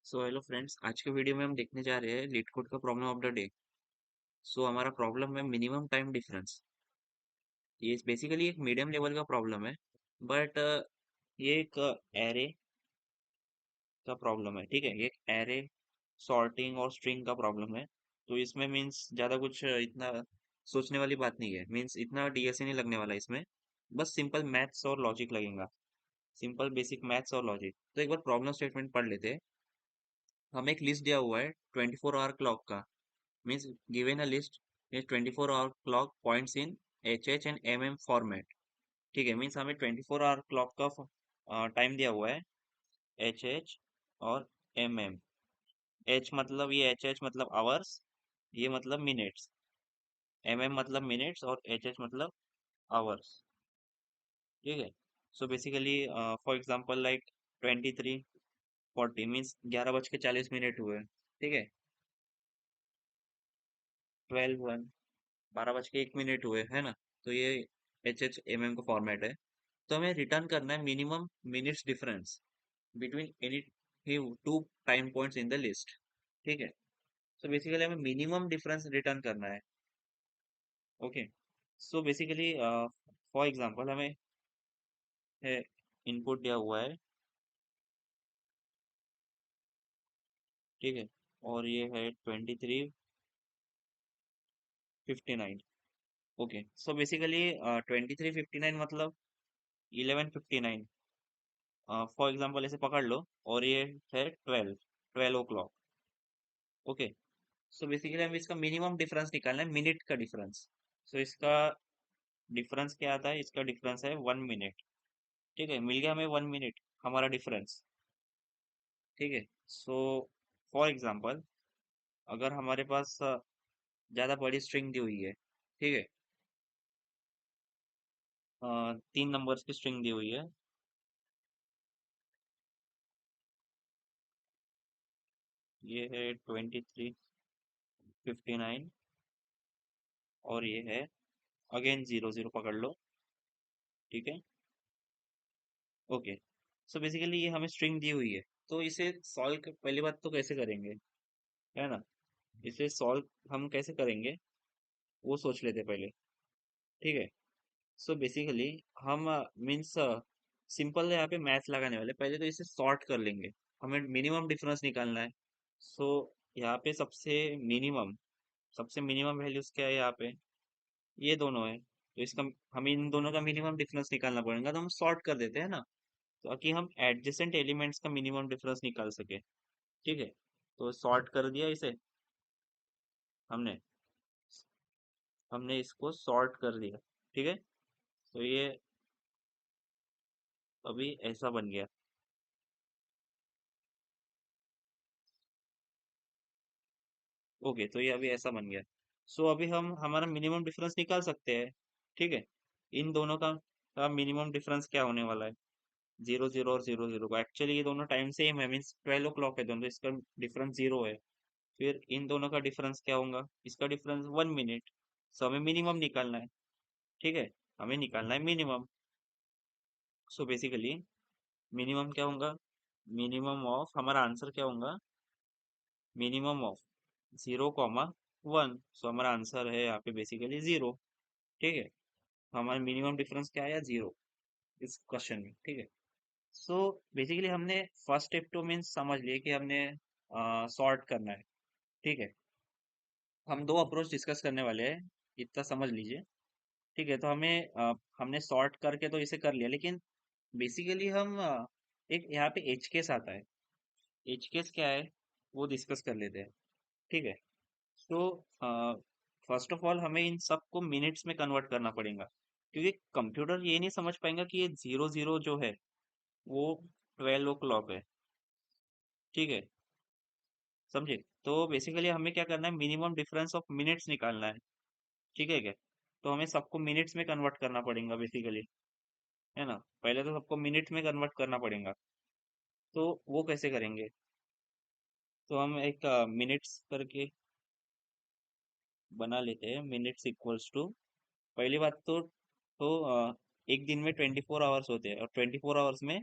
So hello friends, आज के video में हम देखने जा रहे हैं लीड कोड का प्रॉब्लम ऑफ द डे। सो हमारा प्रॉब्लम है मिनिमम टाइम डिफरेंस। ये बेसिकली एक मीडियम लेवल का प्रॉब्लम है, बट ये एक एरे का प्रॉब्लम है। ठीक है, ये एक एरे सॉर्टिंग और स्ट्रिंग का प्रॉब्लम है। तो इसमें मीन्स ज़्यादा कुछ इतना सोचने वाली बात नहीं है, मीन्स इतना डीएसए नहीं लगने वाला इसमें। बस सिंपल मैथ्स और लॉजिक लगेगा, सिंपल बेसिक मैथ्स और लॉजिक। तो एक बार प्रॉब्लम स्टेटमेंट पढ़ लेते हैं। हमें एक लिस्ट दिया हुआ है 24 आवर क्लॉक का। means given a list is 24 hour clock points in HH and MM format। ठीक है, मीन्स हमें 24 आवर क्लॉक का टाइम दिया हुआ है HH और MM। H मतलब ये HH मतलब आवर्स, ये मतलब मिनट्स, MM मतलब मिनट्स और HH मतलब आवर्स। ठीक है। So basically for example like 23:40 means 11:40 हुए। ठीक है, 12:01 12:01 हुए, है ना। तो ये HH MM का फॉर्मेट है। तो हमें रिटर्न करना है minimum minutes difference between any two time points in the list. ठीक है। सो बेसिकली हमें मिनिमम डिफरेंस रिटर्न करना है। Okay. So basically for example हमें इनपुट दिया हुआ है। ठीक है, और ये है 23:59। ओके, सो बेसिकली 23:59 मतलब 11:59, फॉर एग्जांपल ऐसे पकड़ लो। और ये है 12 12 ओ क्लॉक। ओके। सो बेसिकली हमें इसका मिनिमम डिफरेंस निकालना है, मिनट का डिफरेंस। सो इसका डिफरेंस क्या आता है, इसका डिफरेंस है 1 मिनट। ठीक है, मिल गया हमें 1 मिनट हमारा डिफरेंस। ठीक है। सो फॉर एग्जांपल अगर हमारे पास ज़्यादा बड़ी स्ट्रिंग दी हुई है। ठीक है, 3 नंबर्स की स्ट्रिंग दी हुई है। ये है 23:59 और ये है अगेन 0 0 पकड़ लो। ठीक है। ओके। सो बेसिकली ये हमें स्ट्रिंग दी हुई है। तो इसे सॉल्व पहली बात तो कैसे करेंगे, है ना। इसे सॉल्व हम कैसे करेंगे वो सोच लेते पहले। ठीक है। सो बेसिकली हम मीन्स सिंपल यहाँ पे मैथ लगाने वाले, पहले तो इसे सॉर्ट कर लेंगे। हमें मिनिमम डिफरेंस निकालना है। सो यहाँ पे सबसे मिनिमम वैल्यूज क्या है यहाँ पे, ये दोनों है। तो इसका हमें इन दोनों का मिनिमम डिफरेंस निकालना पड़ेगा, तो हम सॉर्ट कर देते हैं ना, ताकि हम एडजेसेंट एलिमेंट्स का मिनिमम डिफरेंस निकाल सके। ठीक है। तो सॉर्ट कर दिया इसे हमने हमने इसको सॉर्ट कर दिया। ठीक है। तो ये अभी ऐसा बन गया। ओके, तो ये अभी ऐसा बन गया। सो अभी हम हमारा मिनिमम डिफरेंस निकाल सकते हैं। ठीक है। इन दोनों का मिनिमम डिफरेंस क्या होने वाला है, 0 0 और 0 0 का। एक्चुअली ये दोनों टाइम सेम है, मीन्स 12 ओ क्लॉक है दोनों, तो इसका डिफरेंस 0 है। फिर इन दोनों का डिफरेंस क्या होगा, इसका डिफरेंस 1 मिनट। सो हमें मिनिमम निकालना है। ठीक है, हमें निकालना है मिनिमम। सो बेसिकली मिनिमम क्या होगा, मिनिमम ऑफ हमारा आंसर क्या होगा, मिनिमम ऑफ 0 1। सो हमारा आंसर है यहाँ पे बेसिकली 0। ठीक है, तो हमारा मिनिमम डिफरेंस क्या आया, 0 इस क्वेश्चन में। ठीक है। सो बेसिकली हमने फर्स्ट स्टेप तो मीन्स समझ लिए कि हमने सॉर्ट करना है। ठीक है, हम दो अप्रोच डिस्कस करने वाले हैं, इतना समझ लीजिए। ठीक है, तो हमने सॉर्ट करके तो इसे कर लिया, लेकिन बेसिकली हम एक यहाँ पे एज केस आता है। एज केस क्या है वो डिस्कस कर लेते हैं। ठीक है। तो फर्स्ट ऑफ ऑल हमें इन सबको मिनट्स में कन्वर्ट करना पड़ेगा, क्योंकि कंप्यूटर ये नहीं समझ पाएगा कि ये 0 0 जो है वो 12 ओ क्लॉक है। ठीक है, समझे। तो बेसिकली हमें क्या करना है, मिनिमम डिफरेंस ऑफ मिनट्स निकालना है। ठीक है क्या, तो हमें सबको मिनट्स में कन्वर्ट करना पड़ेगा बेसिकली, है ना। पहले तो सबको मिनट में कन्वर्ट करना पड़ेगा। तो वो कैसे करेंगे, तो हम एक मिनट्स करके बना लेते हैं। मिनट्स इक्वल्स टू, पहली बात तो एक दिन में 24 आवर्स होते हैं, और 24 आवर्स में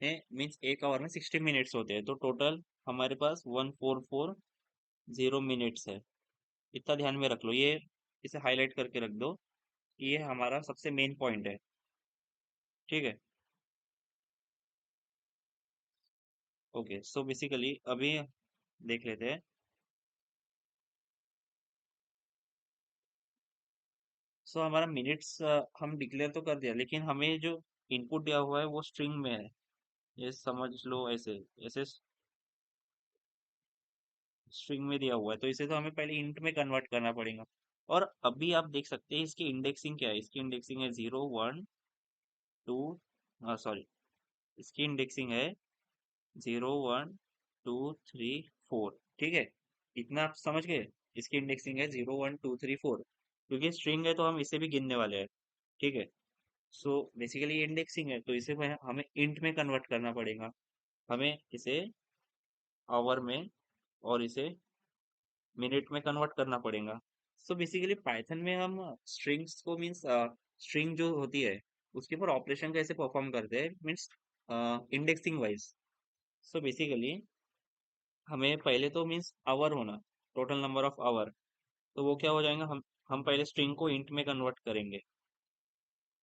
में मीन्स एक आवर में 60 मिनट्स होते हैं, तो टोटल हमारे पास 1440 मिनट्स है। इतना ध्यान में रख लो, ये इसे हाईलाइट करके रख दो, ये हमारा सबसे मेन पॉइंट है। ठीक है। ओके, सो बेसिकली अभी देख लेते हैं। सो हमारा मिनट्स हम डिक्लेयर तो कर दिया, लेकिन हमें जो इनपुट दिया हुआ है वो स्ट्रिंग में है। ये समझ लो, ऐसे ऐसे स्ट्रिंग में दिया हुआ है, तो इसे तो हमें पहले इंट में कन्वर्ट करना पड़ेगा। और अभी आप देख सकते हैं इसकी इंडेक्सिंग क्या है। इसकी इंडेक्सिंग है 0 1 2, सॉरी, इसकी इंडेक्सिंग है 0 1 2 3 4। ठीक है, इतना आप समझ गए। इसकी इंडेक्सिंग है 0 1 2 3 4, क्योंकि स्ट्रिंग है तो हम इसे भी गिनने वाले हैं। ठीक है। सो बेसिकली ये इंडेक्सिंग है, तो इसे हमें इंट में कन्वर्ट करना पड़ेगा। हमें इसे आवर में और इसे मिनट में कन्वर्ट करना पड़ेगा। सो बेसिकली पाइथन में हम स्ट्रिंग्स को मीन्स स्ट्रिंग जो होती है उसके ऊपर ऑपरेशन कैसे परफॉर्म करते हैं, means indexing wise. So basically हमें पहले तो मीन्स आवर होना, टोटल नंबर ऑफ आवर, तो वो क्या हो जाएगा, हम पहले स्ट्रिंग को इंट में कन्वर्ट करेंगे।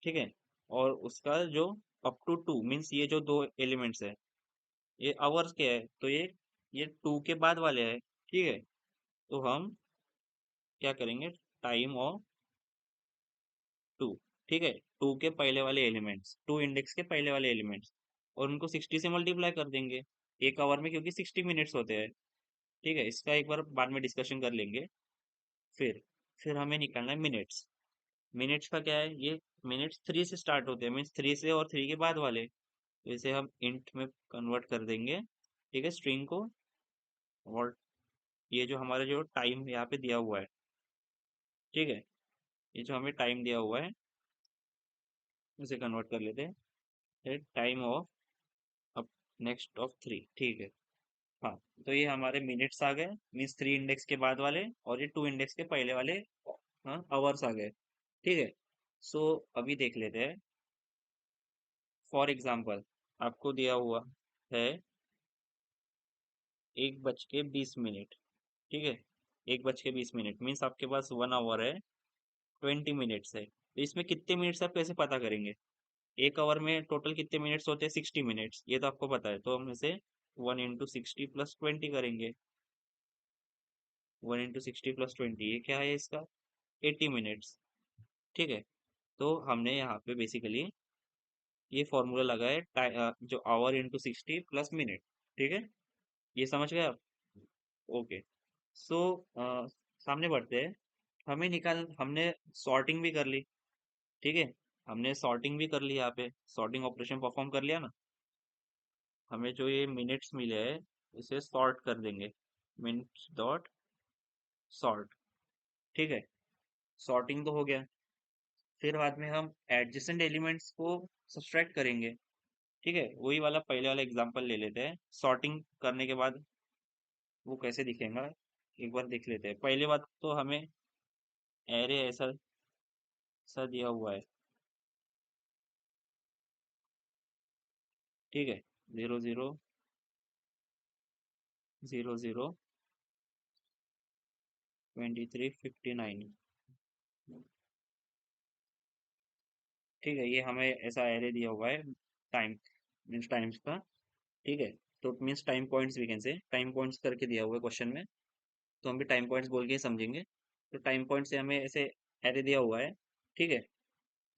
ठीक है। और उसका जो अप टू 2 मीन्स ये जो दो एलिमेंट्स है, ये आवर्स के है, तो ये 2 के बाद वाले है। ठीक है। तो हम क्या करेंगे, टाइम ऑफ 2। ठीक है, 2 के पहले वाले एलिमेंट्स, 2 इंडेक्स के पहले वाले एलिमेंट्स, और उनको 60 से मल्टीप्लाई कर देंगे एक आवर में, क्योंकि 60 मिनट्स होते हैं। ठीक है, इसका एक बार बाद में डिस्कशन कर लेंगे। फिर हमें निकालना है मिनट्स। मिनट्स का क्या है, ये मिनट्स 3 से स्टार्ट होते हैं, मीन्स 3 से और 3 के बाद वाले, तो इसे हम इंट में कन्वर्ट कर देंगे। ठीक है, स्ट्रिंग को। और ये जो हमारा जो टाइम यहाँ पे दिया हुआ है, ठीक है, ये जो हमें टाइम दिया हुआ है उसे कन्वर्ट कर लेते हैं टाइम ऑफ अब नेक्स्ट ऑफ 3। ठीक है। हाँ, तो ये हमारे मिनट्स आ गए, मीन्स 3 इंडेक्स के बाद वाले, और ये 2 इंडेक्स के पहले वाले, हाँ, आवर्स आ गए। ठीक है। सो अभी देख लेते हैं। फॉर एग्जाम्पल आपको दिया हुआ है 1:20। ठीक है, 1:20 मीन्स आपके पास 1 आवर है, 20 मिनट्स है, तो इसमें कितने मिनट्स आप कैसे पता करेंगे। एक आवर में टोटल कितने मिनट्स होते हैं, 60 मिनट्स, ये तो आपको पता है, तो हम इसे 1 × 60 + 20 करेंगे। 1 × 60 + 20, ये क्या है इसका, 80 मिनट्स। ठीक है। तो हमने यहाँ पे बेसिकली ये फॉर्मूला लगाया जो आवर इंटू 60 + मिनट। ठीक है, ये समझ गए आप। ओके। सो सामने बढ़ते हैं। हमने सॉर्टिंग भी कर ली। ठीक है, हमने सॉर्टिंग भी कर ली, यहाँ पे सॉर्टिंग ऑपरेशन परफॉर्म कर लिया ना। हमें जो ये मिनट्स मिले हैं इसे सॉर्ट कर देंगे, मिनट्स डॉट सॉर्ट। ठीक है, सॉर्टिंग तो हो गया। फिर बाद में हम एडजेसेंट एलिमेंट्स को सब्सट्रैक्ट करेंगे। ठीक है, वही वाला पहले वाला एग्जांपल ले लेते हैं, सॉर्टिंग करने के बाद वो कैसे दिखेगा एक बार देख लेते हैं। पहले बात तो हमें एरे ऐसा सा दिया हुआ है। ठीक है, 0 0 0 0 23 59। ठीक है, ये हमें ऐसा एरे दिया हुआ है, टाइम मीन्स टाइम्स का। ठीक है, तो means time points, we can say time points करके दिया हुआ है क्वेश्चन में, तो हम भी टाइम पॉइंट्स बोल के ही समझेंगे। तो टाइम पॉइंट से हमें ऐसे एरे दिया हुआ है। ठीक है।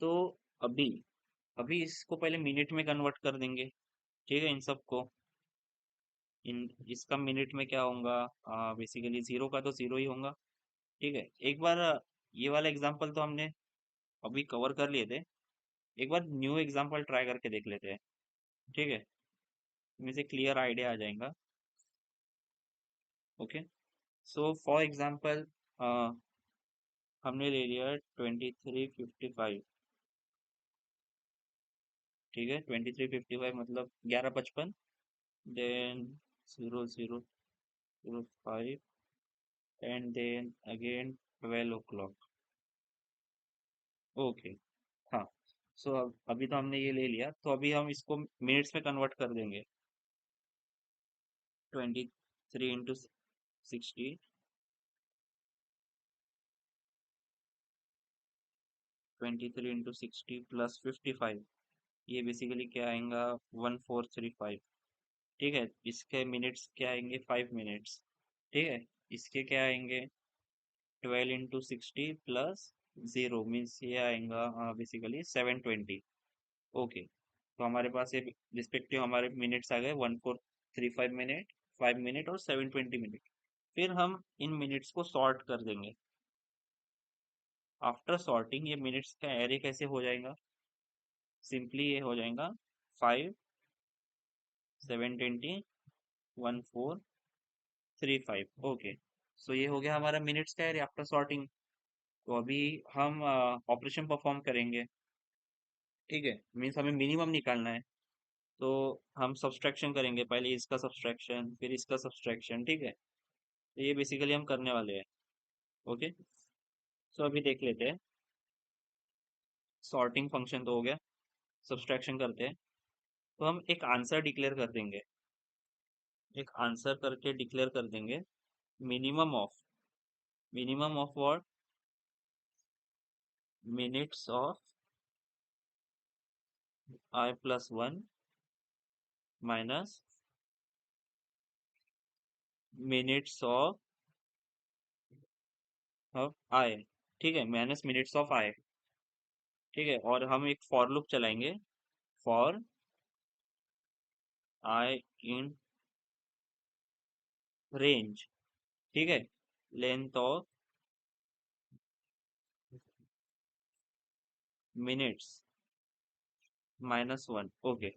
तो अभी अभी इसको पहले मिनट में कन्वर्ट कर देंगे। ठीक है, इन सबको, इन इसका मिनट में क्या होगा, बेसिकली 0 का तो 0 ही होगा। ठीक है, एक बार ये वाला एग्जांपल तो हमने अभी कवर कर लिए थे, एक बार न्यू एग्जांपल ट्राई करके देख लेते हैं। ठीक है, इसमें से क्लियर आइडिया आ जाएगा। ओके। सो फॉर एग्जांपल हमने ले लिया 23:55। ठीक है, 23:55 मतलब 11:55, then 00:05, and then again 12 o'clock। Okay. हाँ, सो अब अभी तो हमने ये ले लिया, तो अभी हम इसको मिनट्स में कन्वर्ट कर देंगे। 23 into 60, 23 into 60 प्लस 55, ये बेसिकली क्या आएगा, 1435। ठीक है, इसके मिनट्स क्या आएंगे, 5 मिनट्स। ठीक है, इसके क्या आएंगे, 12 into 60 प्लस 0 मीन्स ये आएगा बेसिकली 720। ओके, तो हमारे पास ये रिस्पेक्टिव हमारे मिनट्स आ गए, 1435 मिनट, 5 मिनट और 720 मिनट। फिर हम इन मिनट्स को सॉर्ट कर देंगे। आफ्टर सॉर्टिंग ये मिनट्स का एरे कैसे हो जाएगा, सिंपली ये हो जाएगा 5, 720, 1435। ओके, सो ये हो गया हमारा मिनट्स का एरे आफ्टर सॉर्टिंग। तो अभी हम ऑपरेशन परफॉर्म करेंगे। ठीक है, मीन्स हमें मिनिमम निकालना है। तो हम सब्सट्रैक्शन करेंगे, पहले इसका सब्सट्रैक्शन फिर इसका सब्सट्रैक्शन। ठीक है, तो ये बेसिकली हम करने वाले हैं। ओके, सो अभी देख लेते हैं। सॉर्टिंग फंक्शन तो हो गया, सब्सट्रैक्शन करते हैं। तो हम एक आंसर डिक्लेयर कर देंगे, एक आंसर करके डिक्लेयर कर देंगे minimum of what, minutes of I+1 minus minutes of I। ठीक है, माइनस मिनट्स ऑफ I। ठीक है, और हम एक फॉर लूप चलाएंगे, फॉर I इन रेंज। ठीक है, लेंथ ऑफ मिनट्स -1। ओके,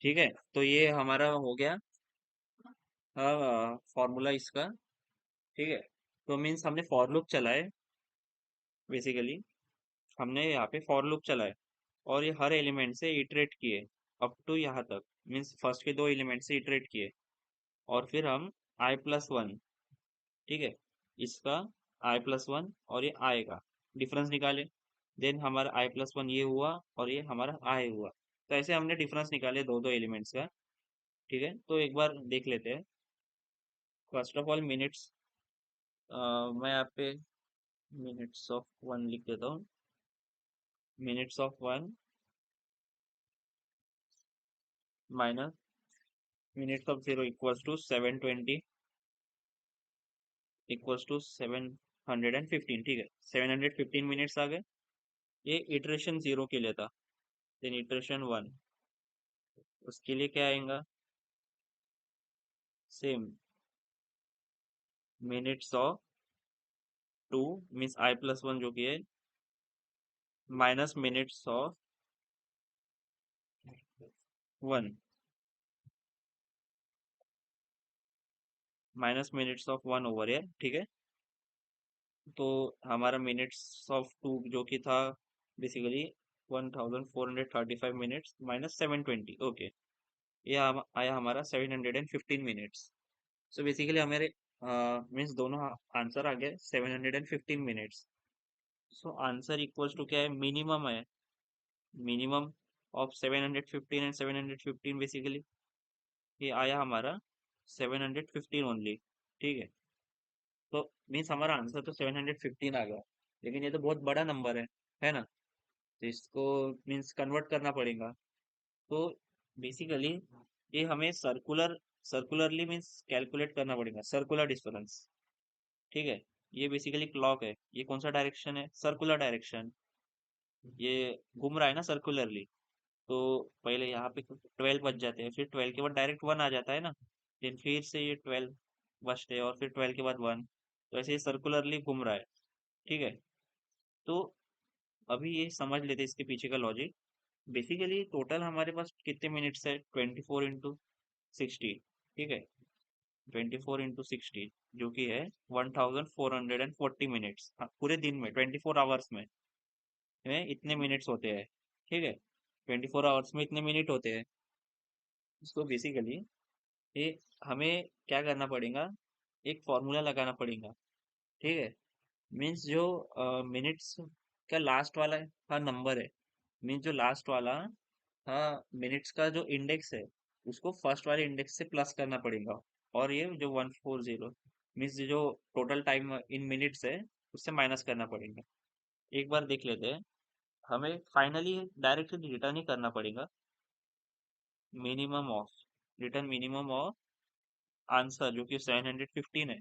ठीक है, तो ये हमारा हो गया फॉर्मूला इसका। ठीक है, तो मीन्स हमने फॉर लूप चलाए, बेसिकली हमने यहाँ पे फॉर लूप चलाए और ये हर एलिमेंट से इटरेट किए अप टू यहाँ तक, मीन्स फर्स्ट के दो एलिमेंट से इटरेट किए। और फिर हम I+1, ठीक है, इसका I+1 और ये I का डिफरेंस निकाले। देन हमारा I+1 ये हुआ और ये हमारा I हुआ। तो ऐसे हमने डिफरेंस निकाले दो दो एलिमेंट्स का। ठीक है, तो एक बार देख लेते हैं। फर्स्ट ऑफ ऑल मिनट्स, मैं यहाँ पे मिनट्स ऑफ वन लिख देता हूँ। Minutes of one minus minutes of 0 equals to 720 equals to 715। ठीक है, 715 मिनट्स आ गए। ये इटरेशन 0 के लिए था। देन इटरेशन 1, उसके लिए क्या आएगा, same minutes of 2 means I+1 जो कि है, minus minutes of 1, minus minutes of 1 over है। ठीक है, तो हमारा मिनट्स ऑफ 2 जो कि था बेसिकली 1435 मिनट्स माइनस 720। ओके, ये आया हमारा 715 मिनट्स। सो बेसिकली हमारे मीन्स दोनों आंसर आ गए 715 minutes. So answer equals to क्या है, मिनिमम है, मिनिमम ऑफ 715 एंड 715 बेसिकली ये आया हमारा 715 ओनली। ठीक है, तो मीन्स हमारा आंसर तो 715 आ गया, लेकिन ये तो बहुत बड़ा नंबर है ना। तो इसको मीन्स कन्वर्ट करना पड़ेगा। तो बेसिकली ये हमें सर्कुलरली मीन्स कैलकुलेट करना पड़ेगा, सर्कुलर डिफरेंस। ठीक है, ये बेसिकली क्लॉक है, ये कौन सा डायरेक्शन है, सर्कुलर डायरेक्शन। ये घूम रहा है ना सर्कुलरली। तो पहले यहाँ पे 12 बज जाते हैं, फिर 12 के बाद डायरेक्ट 1 आ जाता है ना। फिर से ये 12 बजते हैं और फिर 12 के बाद 1। तो ऐसे ये सर्कुलरली घूम रहा है। ठीक है, तो अभी ये समझ लेते हैं इसके पीछे का लॉजिक। बेसिकली टोटल हमारे पास कितने मिनट्स है, 24 into 60। ठीक है, 24 into 60 जो कि है 1440 मिनट्स। हाँ, पूरे दिन में 24 आवर्स में इतने मिनट्स होते हैं। ठीक है, 24 आवर्स में इतने मिनट होते हैं। तो बेसिकली ये हमें क्या करना पड़ेगा, एक फॉर्मूला लगाना पड़ेगा। ठीक है, मीन्स जो मिनट्स का लास्ट वाला का नंबर है, मीन जो लास्ट वाला था मिनट्स का जो इंडेक्स है उसको फर्स्ट वाले इंडेक्स से प्लस करना पड़ेगा। और ये जो 140 मीन्स जो टोटल टाइम इन मिनट्स है उससे माइनस करना पड़ेगा। एक बार देख लेते हैं। हमें फाइनली डायरेक्टली रिटर्न ही करना पड़ेगा minimum of return minimum of answer जो कि 715 है।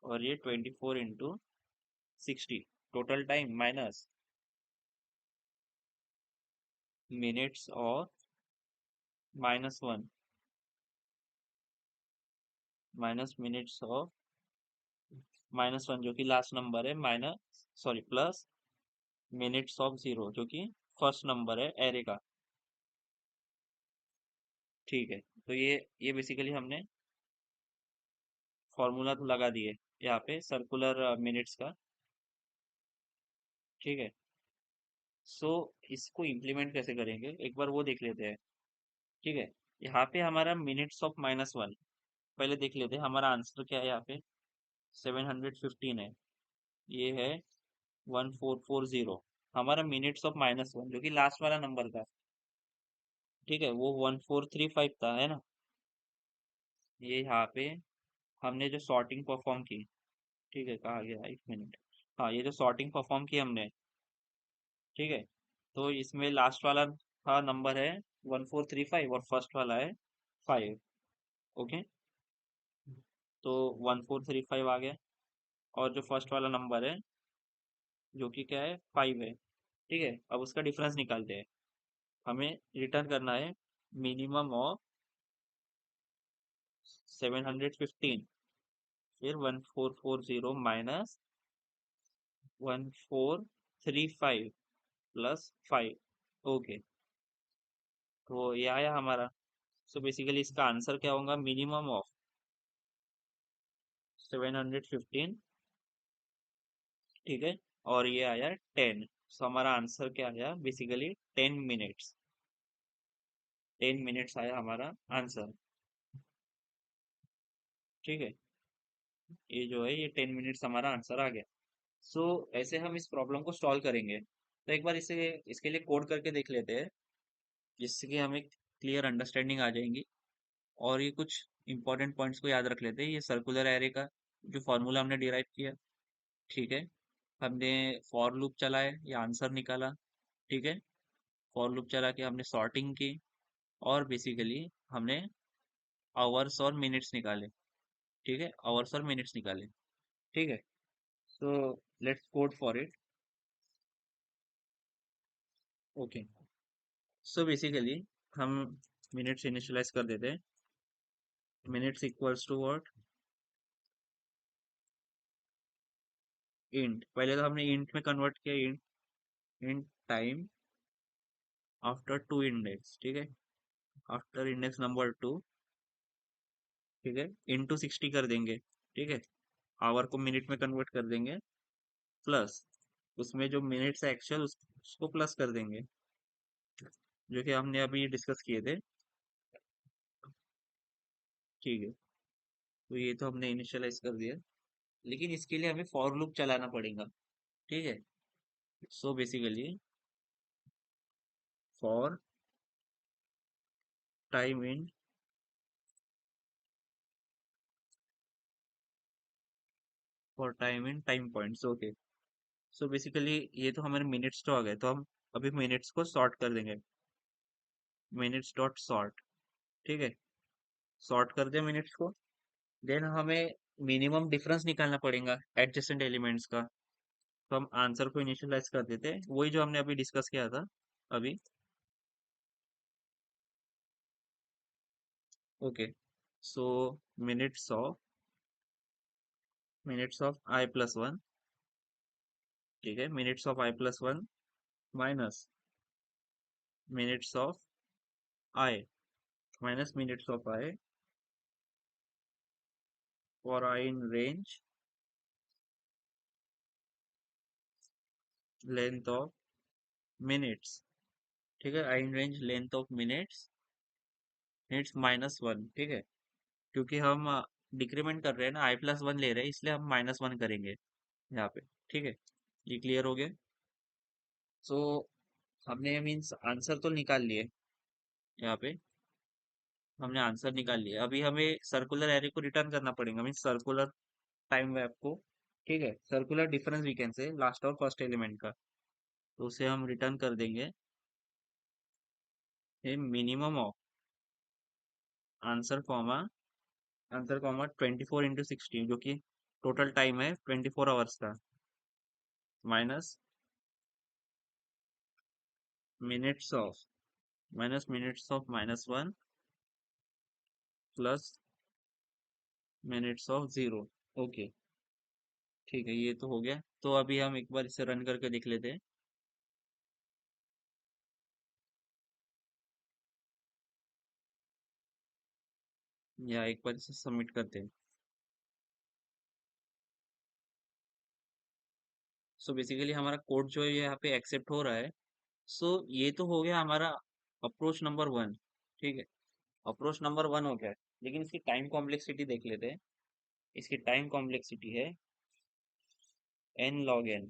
और ये 24 × 60 टोटल टाइम माइनस मिनट्स और -1 माइनस मिनट्स ऑफ -1 जो कि लास्ट नंबर है minus sorry plus minutes of 0 जो कि फर्स्ट नंबर है एरे का। ठीक है, तो ये बेसिकली हमने फॉर्मूला तो लगा दिए यहाँ पे सर्कुलर मिनट्स का। ठीक है, सो इसको इम्प्लीमेंट कैसे करेंगे एक बार वो देख लेते हैं। ठीक है, यहाँ पे हमारा मिनट्स ऑफ -1 पहले देख लेते हैं हमारा आंसर क्या है यहाँ पे। 715 है, ये है 1440। हमारा मिनट्स ऑफ -1 जो कि लास्ट वाला नंबर था, ठीक है, वो 1435 था, है ना। ये यहाँ पे हमने जो सॉर्टिंग परफॉर्म की, ठीक है, कहा गया 1 मिनट। हाँ, ये जो सॉर्टिंग परफॉर्म की हमने, ठीक है, तो इसमें लास्ट वाला था नंबर है 1435 और फर्स्ट वाला है 5। ओके, तो 1435 आ गया। और जो फर्स्ट वाला नंबर है जो कि क्या है 5 है। ठीक है, अब उसका डिफरेंस निकालते हैं। हमें रिटर्न करना है मिनिमम ऑफ 715, फिर 1440 माइनस 1435 प्लस 5। ओके, तो ये आया हमारा। सो बेसिकली इसका आंसर क्या होगा, मिनिमम ऑफ 715। ठीक है, और ये आया 10। सो हमारा आंसर क्या आया बेसिकली 10 मिनट्स। 10 मिनट्स आया हमारा आंसर। ठीक है, ये जो है ये 10 मिनट्स हमारा आंसर आ गया। सो ऐसे हम इस प्रॉब्लम को सॉल्व करेंगे। तो एक बार इसे इसके लिए कोड करके देख लेते हैं जिससे कि हमें क्लियर अंडरस्टैंडिंग आ जाएंगी। और ये कुछ इंपॉर्टेंट पॉइंट्स को याद रख लेते हैं। ये सर्कुलर एरे का जो फॉर्मूला हमने डिराइव किया, ठीक है, हमने फॉर लूप चलाए या आंसर निकाला। ठीक है, फॉर लूप चला के हमने सॉर्टिंग की और बेसिकली हमने आवर्स और मिनट्स निकाले। ठीक है, आवर्स और मिनट्स निकाले। ठीक है, so let's code for it. Okay, so basically हम मिनट्स इनिशियलाइज कर देते हैं। Minutes equals to what, int. पहले तो हमने इंट में कन्वर्ट किया, int int time after to index. ठीक है, आफ्टर इंडेक्स नंबर 2। ठीक है, इंटू 60 कर देंगे। ठीक है, आवर को मिनट में कन्वर्ट कर देंगे, प्लस उसमें जो मिनट्स है एक्चुअल उसको प्लस कर देंगे जो कि हमने अभी डिस्कस किए थे। ठीक है, तो ये तो हमने इनिशियलाइज कर दिया, लेकिन इसके लिए हमें फॉर लूप चलाना पड़ेगा। ठीक है, so basically for time in for time in time points. Okay, so basically ये तो हमारे मिनट्स तो आ गए, तो हम अभी मिनट्स को सॉर्ट कर देंगे। Minutes dot sort. ठीक है, सॉर्ट कर दिया मिनट्स को। देन हमें मिनिमम डिफरेंस निकालना पड़ेगा एडजेसेंट एलिमेंट्स का। तो हम आंसर को इनिशियलाइज कर देते हैं, वही जो हमने अभी डिस्कस किया था अभी। Okay, so minutes of I+1। ठीक है, minutes of I+1 minus minutes of I minus minutes of I for I in range length of minutes. ठीक है, I in range length of minutes minutes -1। ठीक है, क्योंकि हम डिक्रीमेंट कर रहे हैं ना, I+1 ले रहे हैं, इसलिए हम -1 करेंगे यहाँ पे। ठीक है, ये क्लियर हो गया। सो हमने मीन्स आंसर तो निकाल लिए यहाँ पे, हमने आंसर निकाल लिया। अभी हमें सर्कुलर एरे को रिटर्न करना पड़ेगा, मीन्स सर्कुलर टाइम वेव को। ठीक है, circular difference we can say last और फर्स्ट एलिमेंट का, तो उसे हम रिटर्न कर देंगे minimum of answer comma, answer comma 24 into 60, जो कि टोटल टाइम है 24 आवर्स का, minus minutes of, minus minutes of -1 plus minutes of 0। Okay, ठीक है, ये तो हो गया। तो अभी हम एक बार इसे रन करके देख लेते हैं, या एक बार इसे सबमिट करते हैं। सो बेसिकली हमारा कोड जो है ये यहाँ पे एक्सेप्ट हो रहा है। सो ये तो हो गया हमारा अप्रोच नंबर 1। ठीक है, अप्रोच नंबर 1 हो गया, लेकिन इसकी टाइम कॉम्प्लेक्सिटी देख लेते हैं। इसकी टाइम कॉम्प्लेक्सिटी है n log n।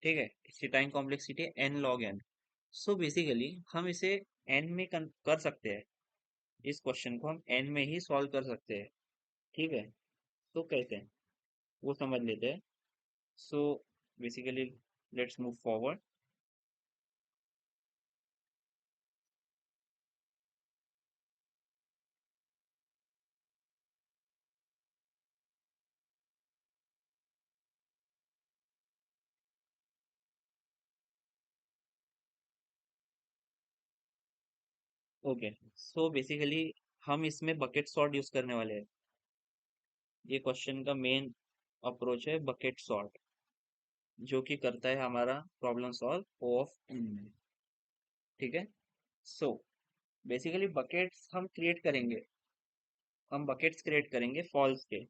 ठीक है, इसकी टाइम कॉम्प्लेक्सिटी है n log n। सो बेसिकली हम इसे n में कर सकते हैं, इस क्वेश्चन को हम n में ही सॉल्व कर सकते हैं। ठीक है, तो कैसे हैं वो समझ लेते हैं। So basically let's move forward. Okay, so basically हम इसमें बकेट सॉर्ट यूज करने वाले हैं। ये क्वेश्चन का मेन अप्रोच है बकेट सॉर्ट, जो कि करता है हमारा problem solve O of n में। ठीक है, सो बेसिकली बकेट्स हम क्रिएट करेंगे, हम बकेट्स क्रिएट करेंगे फॉल्स के।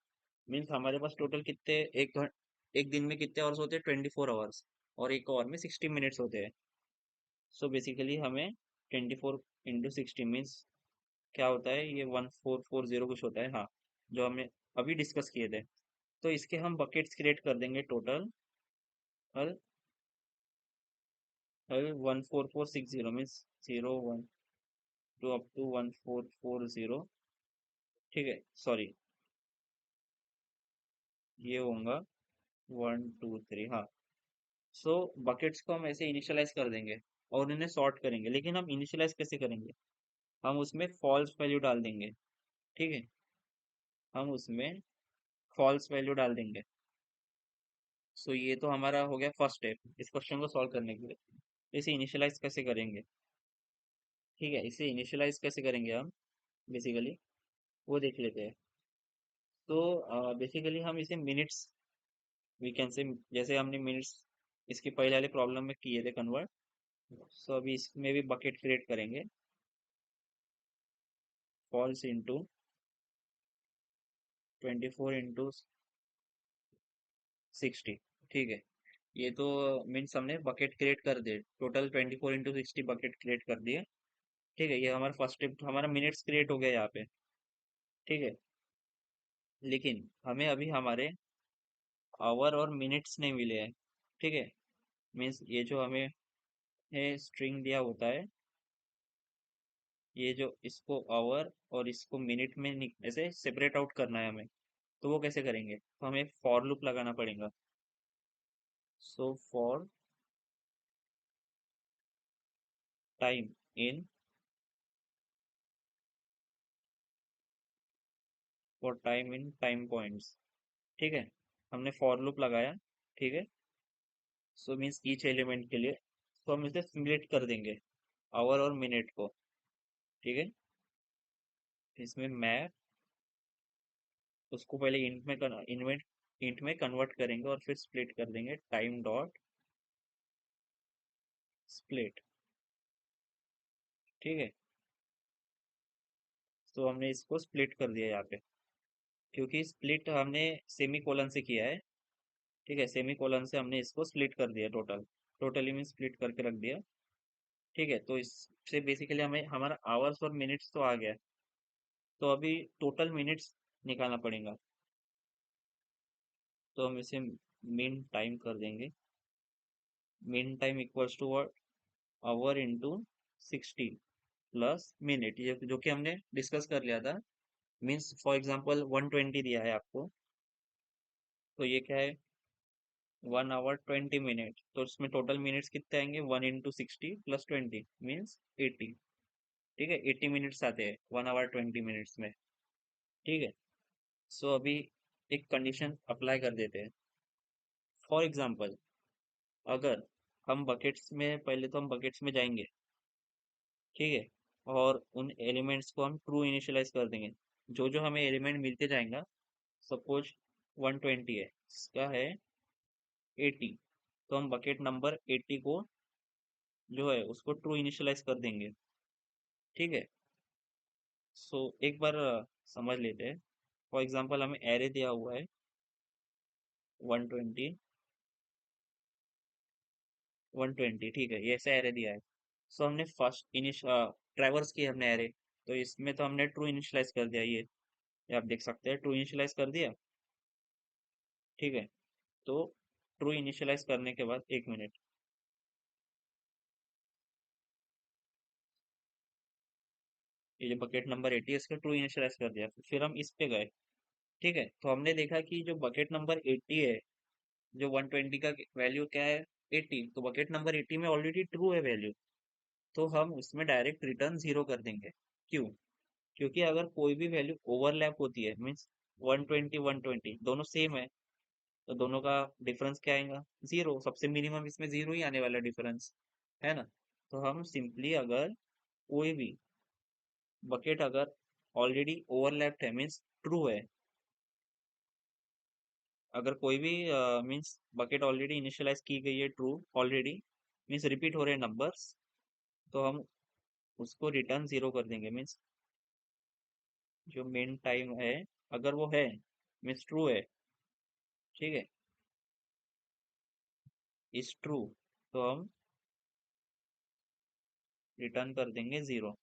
मीन्स हमारे पास टोटल कितने, एक दिन में कितने आवर्स होते हैं, 24 आवर्स, और एक आवर में 60 मिनट्स होते हैं। सो बेसिकली हमें 24 into 60 मीन्स क्या होता है, ये 1440 कुछ होता है, हाँ, जो हमने अभी डिस्कस किए थे। तो इसके हम बकेट्स क्रिएट कर देंगे टोटल, हर हर 14460 मीन्स 0 1 2 अप टू 1440। ठीक है, सॉरी, ये होगा 1 2 3, हाँ। सो बकेट्स को हम ऐसे इनिशियलाइज कर देंगे और इन्हें सॉर्ट करेंगे, लेकिन हम इनिशियलाइज कैसे करेंगे, हम उसमें फॉल्स वैल्यू डाल देंगे। ठीक है, हम उसमें फॉल्स वैल्यू डाल देंगे। सो ये तो हमारा हो गया फर्स्ट स्टेप इस क्वेश्चन को सॉल्व करने के लिए। इसे इनिशियलाइज कैसे करेंगे, ठीक है, इसे इनिशियलाइज कैसे करेंगे हम बेसिकली, वो देख लेते हैं। तो बेसिकली हम इसे मिनट्स वी कैन से, जैसे हमने मिनट्स इसके पहले वाले प्रॉब्लम में किए थे कन्वर्ट, सो अभी इसमें भी बकेट क्रिएट करेंगे, फॉल्स इंटू 24 into 60। ठीक है, ये तो मीन्स हमने बकेट क्रिएट कर दिए, टोटल 24 into 60 बकेट क्रिएट कर दिए। ठीक है, ये हमारा फर्स्ट स्टेप, हमारा मिनट्स क्रिएट हो गया यहाँ पे। ठीक है, लेकिन हमें अभी हमारे आवर और मिनट्स नहीं मिले हैं। ठीक है, मीन्स ये जो हमें स्ट्रिंग दिया होता है, ये जो इसको आवर और इसको मिनट में ऐसे सेपरेट आउट करना है हमें, तो वो कैसे करेंगे, तो हमें फॉर लूप लगाना पड़ेगा। So for time in, for time in time points. ठीक है, हमने फॉर लूप लगाया। ठीक है, सो मीन्स ईच एलिमेंट के लिए, तो हम इसे स्प्लिट कर देंगे आवर और मिनट को। ठीक है, इसमें मैं उसको पहले इंट में कन्वर्ट करेंगे और फिर स्प्लिट कर देंगे, टाइम डॉट स्प्लिट। ठीक है, तो हमने इसको स्प्लिट कर दिया यहाँ पे, क्योंकि स्प्लिट हमने सेमी कोलन से किया है। ठीक है, सेमी कोलन से हमने इसको स्प्लिट कर दिया, टोटली में स्प्लिट करके रख दिया। ठीक है, तो इससे बेसिकली हमें हमारा आवर्स और मिनट्स तो आ गया, तो अभी टोटल मिनट्स निकालना पड़ेगा। तो हम इसे मीन टाइम कर देंगे, mean time equals to what, hour into 60 plus minute, ये जो कि हमने डिस्कस कर लिया था। मीन्स फॉर एग्जांपल 120 दिया है आपको, तो ये क्या है, 1 आवर 20 मिनट, तो इसमें टोटल मिनट्स कितने आएंगे, 1 इंटू 60 प्लस 20 मीन्स 80। ठीक है, 80 मिनट्स आते हैं 1 आवर 20 मिनट्स में। ठीक है, सो अभी एक कंडीशन अप्लाई कर देते हैं। फॉर एग्जांपल, अगर हम बकेट्स में, पहले तो हम बकेट्स में जाएंगे, ठीक है, और उन एलिमेंट्स को हम ट्रू इनिशियलाइज कर देंगे। जो जो हमें एलिमेंट मिलते जाएगा, सपोज 120 है, इसका है 80, तो हम बकेट नंबर 80 को जो है उसको ट्रू इनिशियलाइज कर देंगे। ठीक है, सो एक बार समझ लेते हैं। फॉर एग्जांपल हमें एरे दिया हुआ है 120, 120, ठीक है, ये ऐसा एरे दिया है। सो हमने फर्स्ट ट्रैवर्स की हमने एरे, तो इसमें तो हमने ट्रू इनिशियलाइज कर दिया, ये आप देख सकते हैं, ट्रू इनिशियलाइज कर दिया। ठीक है, तो ट्रू इनिशियलाइज करने के बाद, एक मिनट, ये जो बकेट नंबर 80 है इसका ट्रू इनिशियलाइज कर दिया, फिर हम इस पे गए। ठीक है, तो हमने देखा कि जो बकेट नंबर 80 है, जो 120 का वैल्यू क्या है, 80, तो बकेट नंबर 80 में ऑलरेडी ट्रू है वैल्यू, तो हम उसमें डायरेक्ट रिटर्न 0 कर देंगे। क्यों? क्योंकि अगर कोई भी वैल्यू ओवरलैप होती है, मीन्स 120 120 दोनों सेम है, तो दोनों का डिफरेंस क्या आएगा, 0। सबसे मिनिमम इसमें 0 ही आने वाला डिफरेंस, है ना। तो हम सिंपली, अगर कोई भी बकेट अगर ऑलरेडी ओवरलैप्ड है, मीन्स ट्रू है, अगर कोई भी मीन्स बकेट ऑलरेडी इनिशियलाइज की गई है ट्रू ऑलरेडी, मीन्स रिपीट हो रहे नंबर्स, तो हम उसको रिटर्न 0 कर देंगे। मीन्स जो मेन टाइम है, अगर वो है, मीन्स ट्रू है, ठीक है, इज ट्रू, तो हम रिटर्न कर देंगे 0।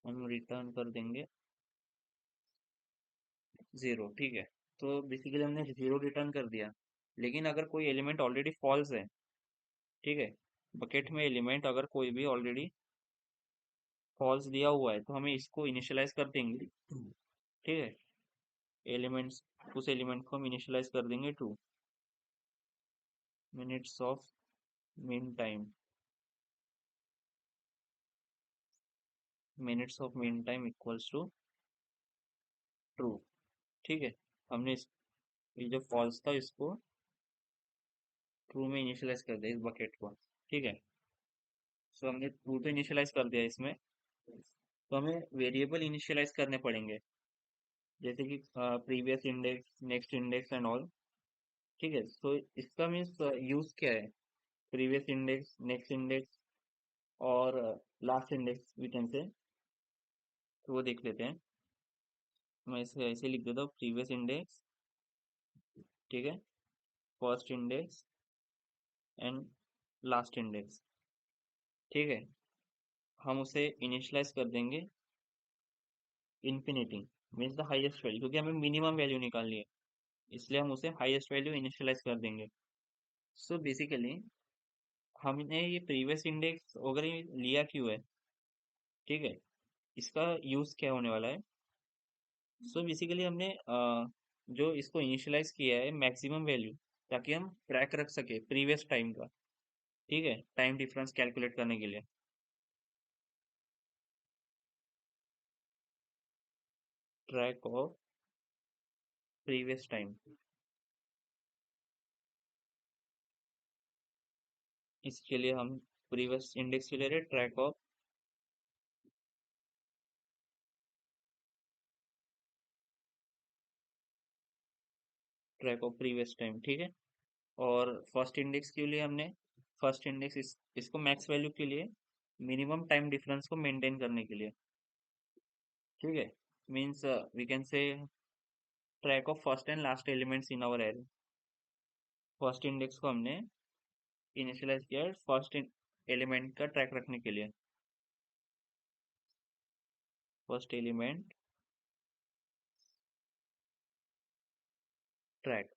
हम रिटर्न कर देंगे 0, ठीक है। तो बेसिकली हमने 0 रिटर्न कर दिया। लेकिन अगर कोई एलिमेंट ऑलरेडी फॉल्स है, ठीक है, बकेट में एलिमेंट अगर कोई भी ऑलरेडी फॉल्स दिया हुआ है, तो हमें इसको इनिशियलाइज कर देंगे। ठीक है, एलिमेंट्स, उस एलिमेंट को हम इनिशियलाइज कर देंगे to minutes of mean time, minutes of mean time equals to true. ठीक है, हमने ये जो फॉल्स था इसको ट्रू में इनिशियलाइज कर दिया, इस बकेट को। ठीक है, सो हमने ट्रू तो इनिशियलाइज कर दिया इसमें, तो हमें वेरिएबल इनिशियलाइज करने पड़ेंगे, जैसे कि previous index, next index and all. ठीक है, सो इसका मीन्स यूज क्या है, प्रीवियस इंडेक्स, नेक्स्ट इंडेक्स और last index we can say, तो वो देख लेते हैं। मैं इसे ऐसे लिख देता हूँ, प्रीवियस इंडेक्स, ठीक है, first index and last index. ठीक है, हम उसे इनिशियलाइज कर देंगे infinity, means the highest value, क्योंकि हमें मिनिमम वैल्यू निकालनी है, इसलिए हम उसे हाईएस्ट वैल्यू इनिशियलाइज कर देंगे। सो बेसिकली हमने ये प्रीवियस इंडेक्स वगैरह लिया क्यों है, ठीक है, इसका यूज क्या होने वाला है। सो बेसिकली हमने जो इसको इनिशियलाइज किया है मैक्सिमम वैल्यू, ताकि हम ट्रैक रख सके प्रीवियस टाइम का। ठीक है, टाइम डिफरेंस कैलकुलेट करने के लिए, ट्रैक ऑफ प्रीवियस टाइम, इसके लिए हम प्रीवियस इंडेक्स के ले रहे ट्रैक ऑफ प्रीवियस टाइम। ठीक है, और फर्स्ट इंडेक्स के लिए हमने, फर्स्ट इंडेक्स इसको मैक्स वैल्यू के लिए, मिनिमम टाइम डिफरेंस को मेंटेन करने के लिए। ठीक है, means we can say track of first and last elements in our array. First index को हमने इनिशियलाइज किया फर्स्ट एलिमेंट का ट्रैक रखने के लिए, फर्स्ट एलिमेंट ट्रैक,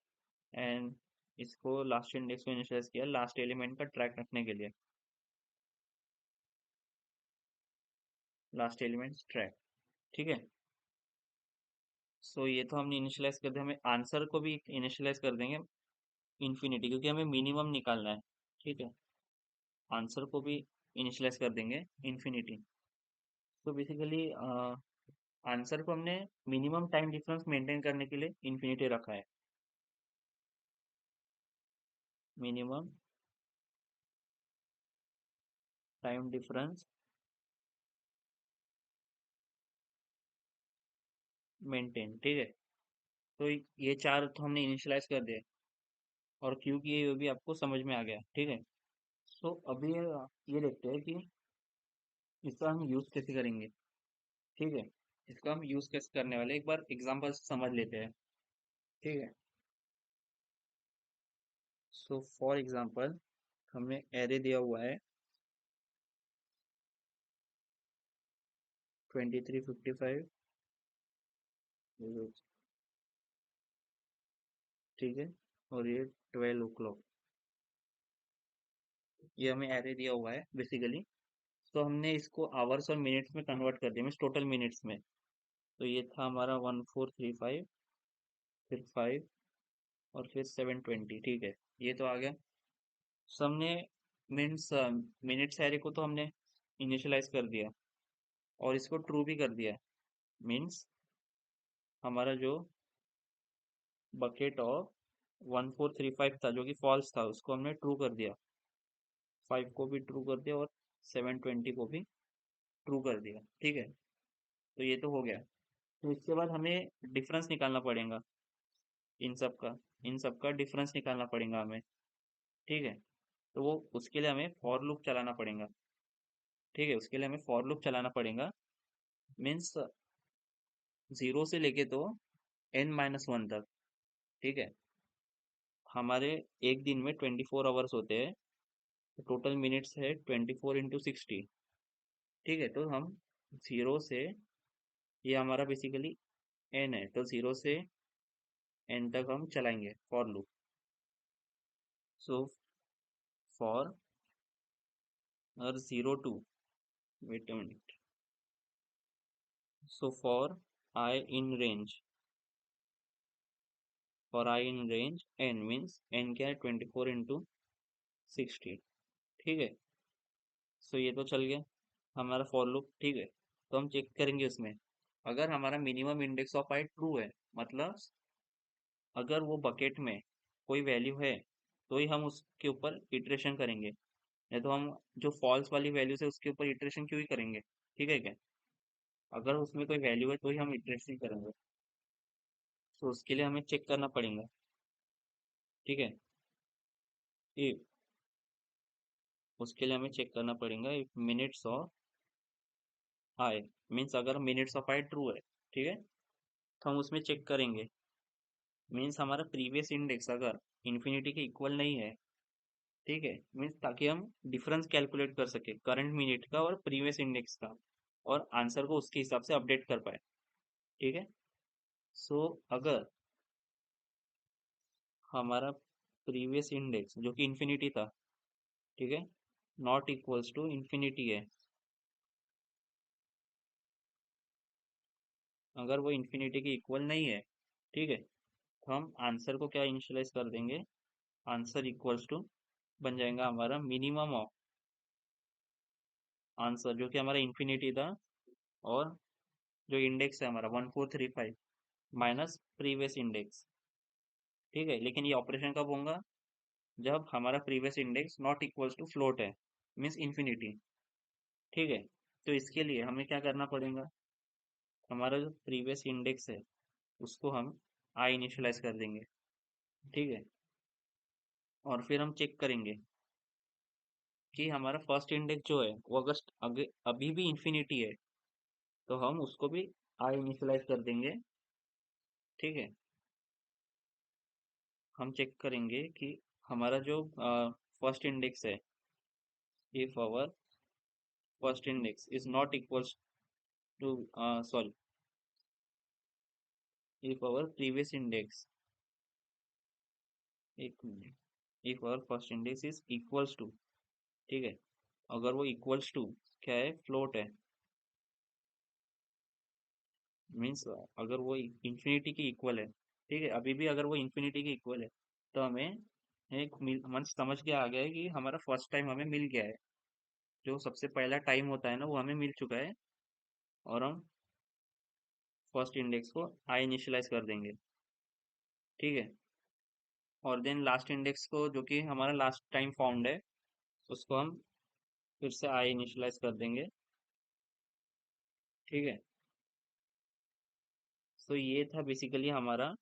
एंड इसको लास्ट इंडेक्स को इनिशियलाइज किया लास्ट एलिमेंट का ट्रैक रखने के लिए, लास्ट एलिमेंट ट्रैक। ठीक है। सो ये तो हमने इनिशियलाइज कर दिया, हमें आंसर को भी इनिशियलाइज कर देंगे इन्फिनिटी, क्योंकि हमें मिनिमम निकालना है। ठीक है। आंसर को भी इनिशियलाइज कर देंगे इन्फिनिटी। तो बेसिकली आंसर को हमने मिनिमम टाइम डिफरेंस मेंटेन करने के लिए इन्फिनिटी रखा है। Minimum time difference maintain. ठीक है। तो ये चार तो हमने इनिशियलाइज कर दिए, और क्यों किए ये भी आपको समझ में आ गया। ठीक है। सो अभी ये देखते हैं कि इसका हम यूज कैसे करेंगे। ठीक है। इसका हम यूज कैसे करने वाले एक बार एग्जांपल से समझ लेते हैं। ठीक है। सो फॉर एग्जांपल हमें एरे दिया हुआ है 2355। ठीक है। और ये 12 o'clock, ये हमें एरे दिया हुआ है बेसिकली। तो हमने इसको आवर्स और मिनट्स में कन्वर्ट कर दिया, मीन्स टोटल मिनट्स में। तो ये था हमारा 1435, फिर 5, और फिर 720। ठीक है। ये तो आ गया। सो हमने मीन्स मिनट्स एरे को तो हमने इनिशियलाइज कर दिया, और इसको ट्रू भी कर दिया। मीन्स हमारा जो बकेट ऑफ 1435 था जो कि फॉल्स था, उसको हमने ट्रू कर दिया, 5 को भी ट्रू कर दिया, और 720 को भी ट्रू कर दिया। ठीक है। तो ये तो हो गया। तो इसके बाद हमें डिफरेंस निकालना पड़ेगा इन सब का, इन सब का डिफरेंस निकालना पड़ेगा हमें। ठीक है। तो वो उसके लिए हमें फॉर लूप चलाना पड़ेगा। ठीक है। उसके लिए हमें फॉर लूप चलाना पड़ेगा, मीन्स 0 से लेके तो n-1 तक। ठीक है। हमारे एक दिन में 24 आवर्स होते हैं, तो टोटल मिनट्स है 24 × 60। ठीक है। तो हम 0 से, ये हमारा बेसिकली n है, तो 0 से n तक हम चलाएंगे फॉर लूप। सो फॉर और 0 to, wait a minute, so for I in range, for I in range n, मीन्स n क्या है 24 × 60। ठीक है। सो ये तो चल गया हमारा फॉर लूप। ठीक है। तो हम चेक करेंगे उसमें, अगर हमारा minimum index of I true है, मतलब अगर वो बकेट में कोई वैल्यू है, तो ही हम उसके ऊपर इटरेशन करेंगे, नहीं तो हम जो फॉल्स वाली वैल्यूज है उसके ऊपर इटरेशन क्यों ही करेंगे। ठीक है क्या। अगर उसमें कोई वैल्यू है तो ही हम इटरेशन करेंगे। तो उसके लिए हमें चेक करना पड़ेगा। ठीक है। ये उसके लिए हमें चेक करना पड़ेगा if minutes of I, means अगर मिनट्स ऑफ आई ट्रू है, ठीक है, तो हम उसमें चेक करेंगे, मीन्स हमारा प्रीवियस इंडेक्स अगर इन्फिनिटी के इक्वल नहीं है। ठीक है। मीन्स ताकि हम डिफरेंस कैलकुलेट कर सके करंट मिनट का और प्रीवियस इंडेक्स का, और आंसर को उसके हिसाब से अपडेट कर पाए। ठीक है। सो अगर हमारा प्रीवियस इंडेक्स जो कि इन्फिनिटी था, ठीक है, नॉट इक्वल्स टू इन्फिनिटी है, अगर वो इन्फिनिटी के इक्वल नहीं है, ठीक है, तो हम आंसर को क्या इनिशियलाइज कर देंगे, आंसर इक्वल्स टू बन जाएगा हमारा मिनिमम ऑफ आंसर जो कि हमारा इन्फिनिटी था, और जो इंडेक्स है हमारा 1435 माइनस प्रीवियस इंडेक्स। ठीक है। लेकिन ये ऑपरेशन कब होगा, जब हमारा previous index not equals to float है, मीन्स इन्फिनिटी। ठीक है। तो इसके लिए हमें क्या करना पड़ेगा, हमारा जो प्रीवियस इंडेक्स है उसको हम आई इनिशियलाइज कर देंगे। ठीक है। और फिर हम चेक करेंगे कि हमारा फर्स्ट इंडेक्स जो है वो अगर अभी भी इंफिनिटी है, तो हम उसको भी आई इनिशियलाइज कर देंगे। ठीक है। हम चेक करेंगे कि हमारा जो फर्स्ट इंडेक्स है, if our first index is not equals to, sorry, if our previous index एक मिनट, इफ और first index is equals to, ठीक है, अगर वो इक्वल्स टू क्या है, फ्लोट है, मीन्स अगर वो इंफिनिटी के इक्वल है, ठीक है, अभी भी अगर वो इंफिनिटी के इक्वल है, तो हमें एक मन समझ के आ गया है कि हमारा फर्स्ट टाइम हमें मिल गया है, जो सबसे पहला टाइम होता है ना वो हमें मिल चुका है, और हम फर्स्ट इंडेक्स को आई इनिशियलाइज कर देंगे, ठीक है, और देन लास्ट इंडेक्स को जो कि हमारा लास्ट टाइम फाउंड है, उसको हम फिर से आई इनिशियलाइज कर देंगे, ठीक है। तो ये था बेसिकली हमारा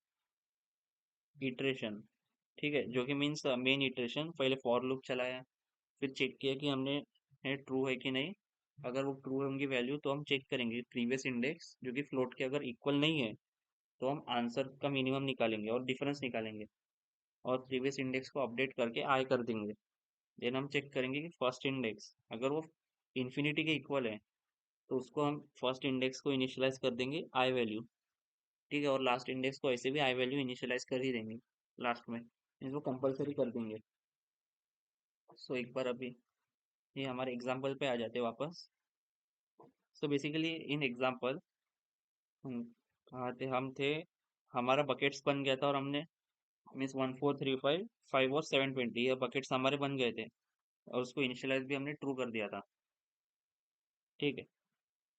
इटरेशन, ठीक है, जो कि मीन्स मेन इटरेशन, पहले फॉर लूप चलाया, फिर चेक किया कि हमने ट्रू है कि नहीं, अगर वो ट्रू है उनकी वैल्यू, तो हम चेक करेंगे प्रीवियस इंडेक्स जो कि फ्लोट के अगर इक्वल नहीं है, तो हम आंसर का मिनिमम निकालेंगे और डिफरेंस निकालेंगे, और प्रीवियस इंडेक्स को अपडेट करके आई कर देंगे। देन हम चेक करेंगे कि फर्स्ट इंडेक्स अगर वो इन्फिनिटी के इक्वल है, तो उसको हम फर्स्ट इंडेक्स को इनिशियलाइज कर देंगे आई वैल्यू, ठीक है, और लास्ट इंडेक्स को ऐसे भी आई वैल्यू इनिशियलाइज कर ही देंगे लास्ट में, इसको कंपलसरी कर देंगे। सो एक बार अभी ये हमारे एग्जाम्पल पे आ जाते हैं वापस। सो बेसिकली इन एग्जाम्पल हम कहाँ थे, हम थे, हमारा बकेट्स बन गया था, और हमने मीन्स 1435 5 और 720 ये बकेट्स हमारे बन गए थे, और उसको इनिशियलाइज भी हमने ट्रू कर दिया था, ठीक है।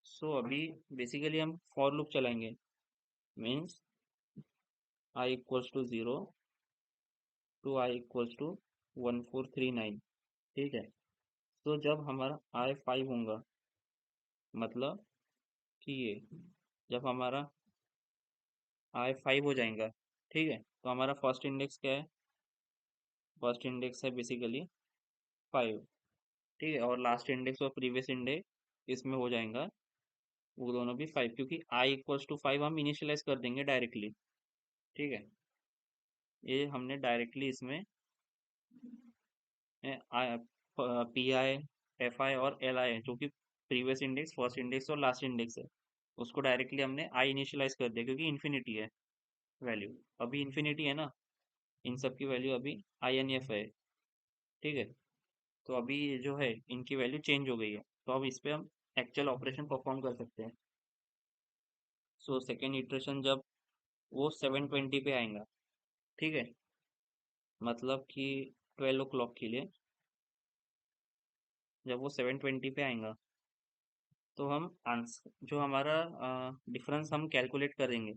सो अभी बेसिकली हम फॉर लूप चलाएंगे, means I equals to 0 to I equals to 1439, ठीक है। तो जब हमारा आई 5 होगा, मतलब कि ये जब हमारा आई 5 हो जाएगा, ठीक है, तो हमारा फर्स्ट इंडेक्स क्या है, फर्स्ट इंडेक्स है बेसिकली 5, ठीक है, और लास्ट इंडेक्स और प्रीवियस इंडेक्स इसमें हो जाएगा वो दोनों भी 5, क्योंकि आई इक्वल्स टू 5 हम इनिशियलाइज कर देंगे डायरेक्टली, ठीक है, ये हमने डायरेक्टली इसमें पी आई, एफ आई और एल आई जो कि प्रीवियस इंडेक्स, फर्स्ट इंडेक्स और लास्ट इंडेक्स है, उसको डायरेक्टली हमने आई इनिशियलाइज कर दिया, क्योंकि इन्फिनिटी है वैल्यू, अभी इन्फिनिटी है ना, इन सब की वैल्यू अभी आई एन एफ है, ठीक है। तो अभी ये जो है इनकी वैल्यू चेंज हो गई है, तो अब इस पे हम एक्चुअल ऑपरेशन परफॉर्म कर सकते हैं। सो सेकेंड इटरेशन जब वो 720 पे आएगा, ठीक है, मतलब कि 12 o'clock के लिए जब वो 720 पे आएगा, तो हम आंसर जो हमारा डिफरेंस हम कैलकुलेट करेंगे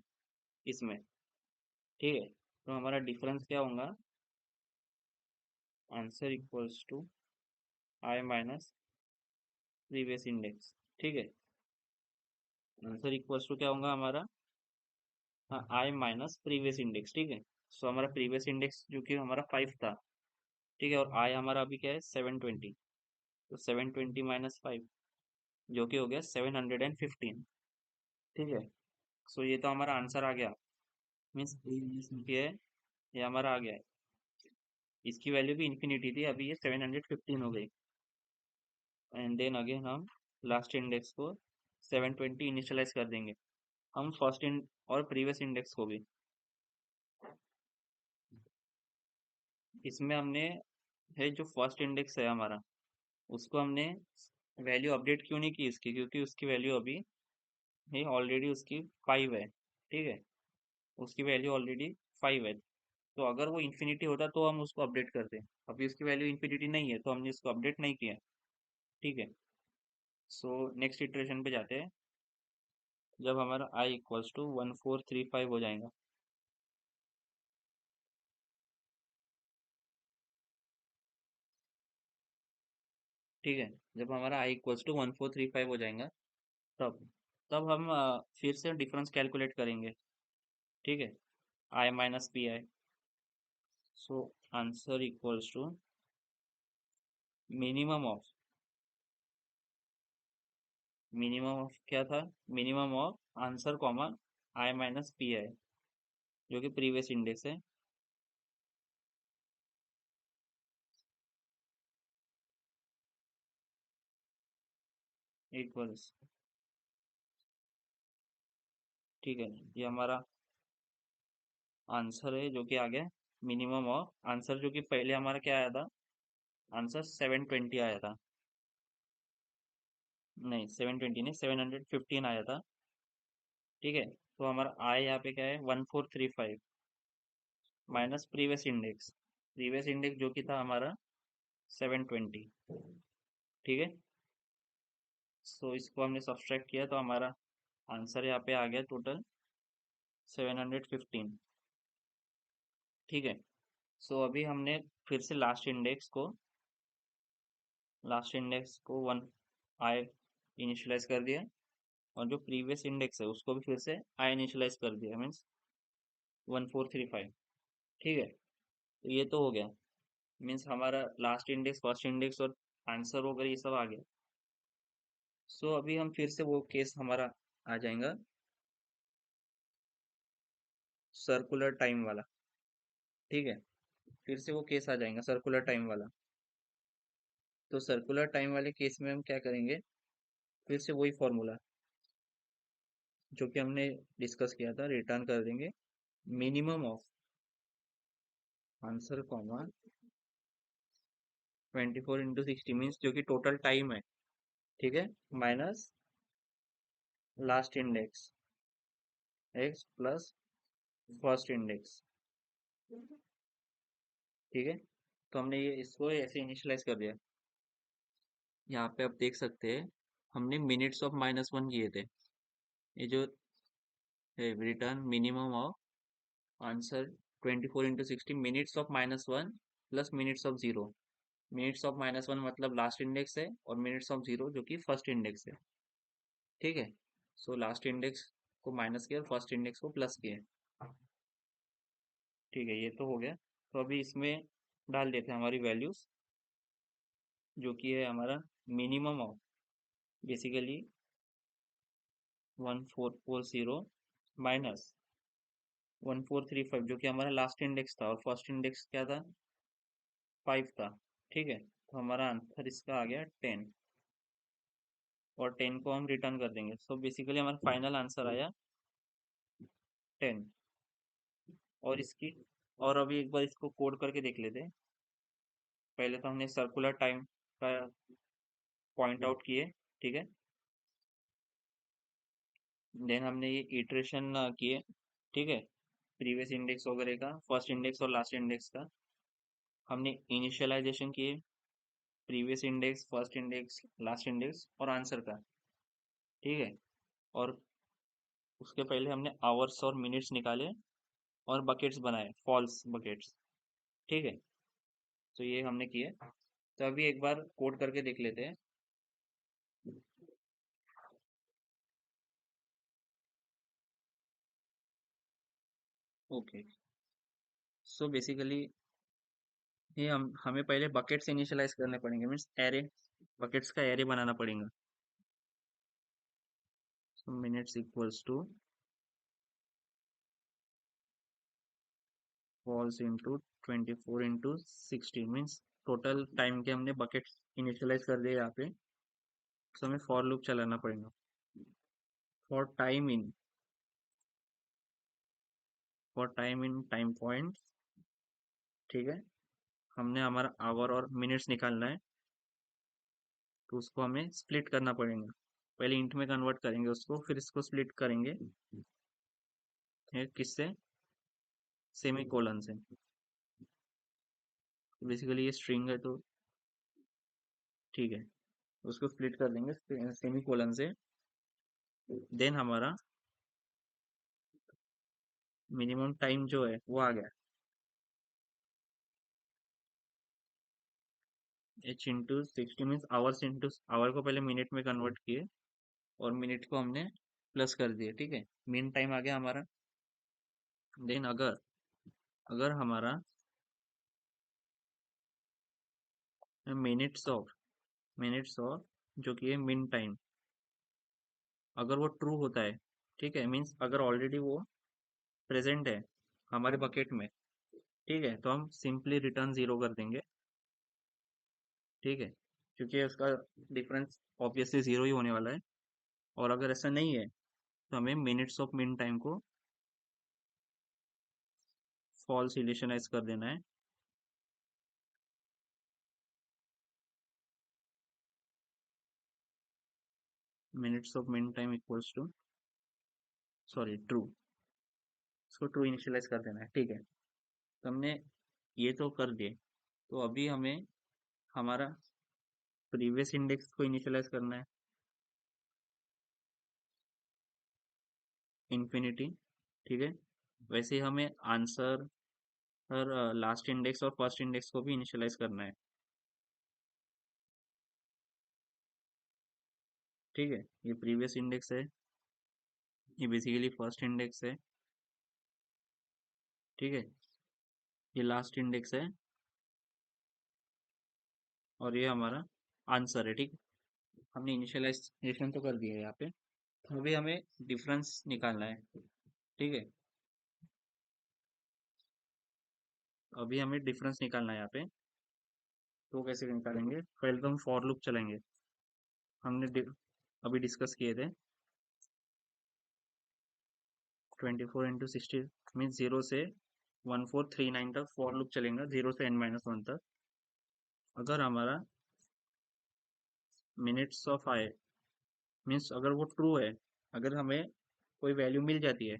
इसमें, ठीक है, तो हमारा डिफरेंस क्या होगा, answer equals to I minus previous index, ठीक है, आंसर इक्वल्स टू क्या होगा हमारा, आई माइनस प्रीवियस इंडेक्स, ठीक है। सो हमारा प्रीवियस इंडेक्स जो कि हमारा 5 था, ठीक है, और आई हमारा अभी क्या है 720, तो 720 माइनस 5 जो कि हो गया 715, ठीक है। सो ये तो हमारा आंसर आ गया, मीन्स ये है, ये हमारा आ गया है, इसकी वैल्यू भी इन्फिनिटी थी, अभी ये 715 हो गई, एंड देन अगेन हम लास्ट इंडेक्स को 720 इनिशियलाइज कर देंगे, हम फर्स्ट इन और प्रीवियस इंडेक्स को भी, इसमें हमने है जो फर्स्ट इंडेक्स है हमारा, उसको हमने वैल्यू अपडेट क्यों नहीं की इसकी, क्योंकि उसकी वैल्यू अभी है ऑलरेडी उसकी 5 है, ठीक है, उसकी वैल्यू ऑलरेडी 5 है, तो अगर वो इन्फिनिटी होता तो हम उसको अपडेट करते, अभी उसकी वैल्यू इन्फिनिटी नहीं है तो हमने इसको अपडेट नहीं किया, ठीक है। सो नेक्स्ट इटरेशन पे जाते हैं, जब हमारा आई इक्वल्स टू 1435 हो जाएगा, ठीक है, जब हमारा आई इक्वल्स टू 1435 हो जाएगा, तब तब हम फिर से डिफरेंस कैलकुलेट करेंगे, ठीक है, I minus P I, so answer equals to minimum of, minimum of क्या था, minimum of answer common I minus P I जो कि प्रीवियस इंडेक्स है, इक्वल्स, ठीक है, ये हमारा आंसर है जो कि आ गया मिनिमम ऑफ आंसर, जो कि पहले हमारा क्या आया था, आंसर 720 आया था। नहीं, 720 नहीं, 715 आया था। ठीक है, तो हमारा आय यहाँ पे क्या है, 1435 माइनस प्रीवियस इंडेक्स जो कि था हमारा 720। ठीक है, सो इसको हमने सब्सट्रैक्ट किया तो हमारा आंसर यहाँ पे आ गया टोटल 715। ठीक है, सो अभी हमने फिर से लास्ट इंडेक्स को वन आई इनिशियलाइज कर दिया, और जो प्रीवियस इंडेक्स है उसको भी फिर से आई इनिशियलाइज कर दिया, मीन्स 1435। ठीक है, तो ये तो हो गया, मीन्स हमारा लास्ट इंडेक्स, फर्स्ट इंडेक्स और आंसर वगैरह ये सब आ गया। सो अभी हम फिर से वो केस हमारा आ जाएगा, सर्कुलर टाइम वाला। ठीक है, फिर से वो केस आ जाएगा सर्कुलर टाइम वाला। तो सर्कुलर टाइम वाले केस में हम क्या करेंगे, फिर से वही फॉर्मूला जो कि हमने डिस्कस किया था रिटर्न कर देंगे, minimum of answer comma 24 × 60 means जो कि टोटल टाइम है। ठीक है, minus last index x plus first index. ठीक है, तो हमने ये इसको ऐसे इनिशियलाइज कर दिया। यहाँ पे आप देख सकते हैं, हमने मिनट्स ऑफ -1 किए थे। ये जो है return minimum of answer 24 × 60 minutes of -1 plus minutes of zero. Minutes of -1 मतलब लास्ट इंडेक्स है, और मिनट्स ऑफ जीरो जो कि फर्स्ट इंडेक्स है। ठीक है, सो लास्ट इंडेक्स को माइनस किया और फर्स्ट इंडेक्स को प्लस किया। ठीक है, ये तो हो गया। तो अभी इसमें डाल देते हैं हमारी वैल्यूज, जो कि है हमारा मिनिमम ऑफ बेसिकली 1440 माइनस 1435 जो कि हमारा लास्ट इंडेक्स था, और फर्स्ट इंडेक्स क्या था, 5 था। ठीक है, तो हमारा आंसर इसका आ गया 10, और 10 को हम रिटर्न कर देंगे। सो बेसिकली हमारा फाइनल आंसर आया 10। और इसकी, और अभी एक बार इसको कोड करके देख लेते हैं। पहले तो हमने सर्कुलर टाइम का पॉइंट आउट किए। ठीक है, देन हमने ये इटरेशन किए। ठीक है, प्रीवियस इंडेक्स वगैरह का, फर्स्ट इंडेक्स और लास्ट इंडेक्स का हमने इनिशियलाइजेशन किए, previous index, first index, last index और आंसर का। ठीक है, और उसके पहले हमने आवर्स और मिनट्स निकाले, और बकेट्स बनाए, फॉल्स बकेट्स। ठीक है, तो ये हमने किए। तो अभी एक बार कोड करके देख लेते हैं। ओके, सो बेसिकली ये हमें पहले बकेट्स इनिशियलाइज करने पड़ेंगे, मीन्स एरे, बकेट्स का एरे बनाना पड़ेगा। So minutes equals to false into 24 × 60 means total time के हमने बकेट्स इनिशियलाइज कर दिए यहाँ पे। तो हमें फॉर लूप चलाना पड़ेगा for time in time point. ठीक है, हमने हमारा आवर और मिनट्स निकालना है, तो उसको हमें स्प्लिट करना पड़ेगा। पहले इंट में कन्वर्ट करेंगे उसको, फिर इसको स्प्लिट करेंगे किससे, सेमी कोलन से। बेसिकली ये स्ट्रिंग है, तो ठीक है, उसको स्प्लिट कर देंगे सेमी कोलन से। देन हमारा मिनिमम टाइम जो है वो आ गया, H × 60 means hours into hour को पहले मिनट में कन्वर्ट किए, और मिनट को हमने प्लस कर दिए। ठीक है, मीन टाइम आ गया हमारा। देन अगर अगर हमारा मिनट्स ऑफ जो कि है मीन टाइम, अगर वो ट्रू होता है, ठीक है, मीन्स अगर ऑलरेडी वो प्रेजेंट है हमारे बकेट में, ठीक है, तो हम सिंपली रिटर्न जीरो कर देंगे। ठीक है, क्योंकि उसका डिफरेंस ऑब्वियसली जीरो ही होने वाला है। और अगर ऐसा नहीं है, तो हमें मिनट्स ऑफ मीन टाइम को फॉल्स इनिशियलाइज कर देना है। Minutes of min time equals to, sorry true, इसको ट्रू इनिशियलाइज कर देना है। ठीक है, तो हमने ये तो कर दिए। तो अभी हमें हमारा प्रीवियस इंडेक्स को इनिशियलाइज करना है, इन्फिनिटी। ठीक है, वैसे ही हमें आंसर और लास्ट इंडेक्स और फर्स्ट इंडेक्स को भी इनिशियलाइज करना है। ठीक है, ये प्रीवियस इंडेक्स है, ये बेसिकली फर्स्ट इंडेक्स है। ठीक है, ये लास्ट इंडेक्स है और ये हमारा आंसर है। ठीक है, हमने इनिशियलाइजेशन तो कर दिया है यहाँ पे। तो अभी हमें डिफरेंस निकालना है। ठीक है, अभी हमें डिफरेंस निकालना है यहाँ पे। तो कैसे निकालेंगे, पहले तो हम फॉर लूप चलेंगे। हमने अभी डिस्कस किए थे 24 × 60 मीन्स 0 से 1439 तक फॉर लूप चलेगा, 0 से n-1 तक। अगर हमारा मिनट्स ऑफ आए मीन्स अगर वो ट्रू है, अगर हमें कोई वैल्यू मिल जाती है,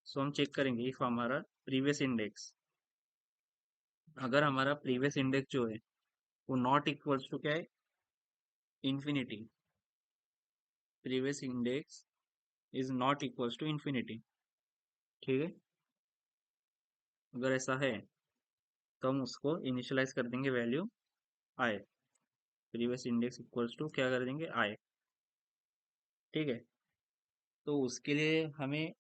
सो हम चेक करेंगे इफ हमारा प्रीवियस इंडेक्स, अगर हमारा प्रीवियस इंडेक्स जो है वो नॉट इक्वल्स टू क्या है, infinity. Previous index is not equals to infinity. ठीक है, अगर ऐसा है तो हम उसको इनिशियलाइज कर देंगे value I. Previous index equals to क्या कर देंगे, आई। ठीक है, तो उसके लिए हमें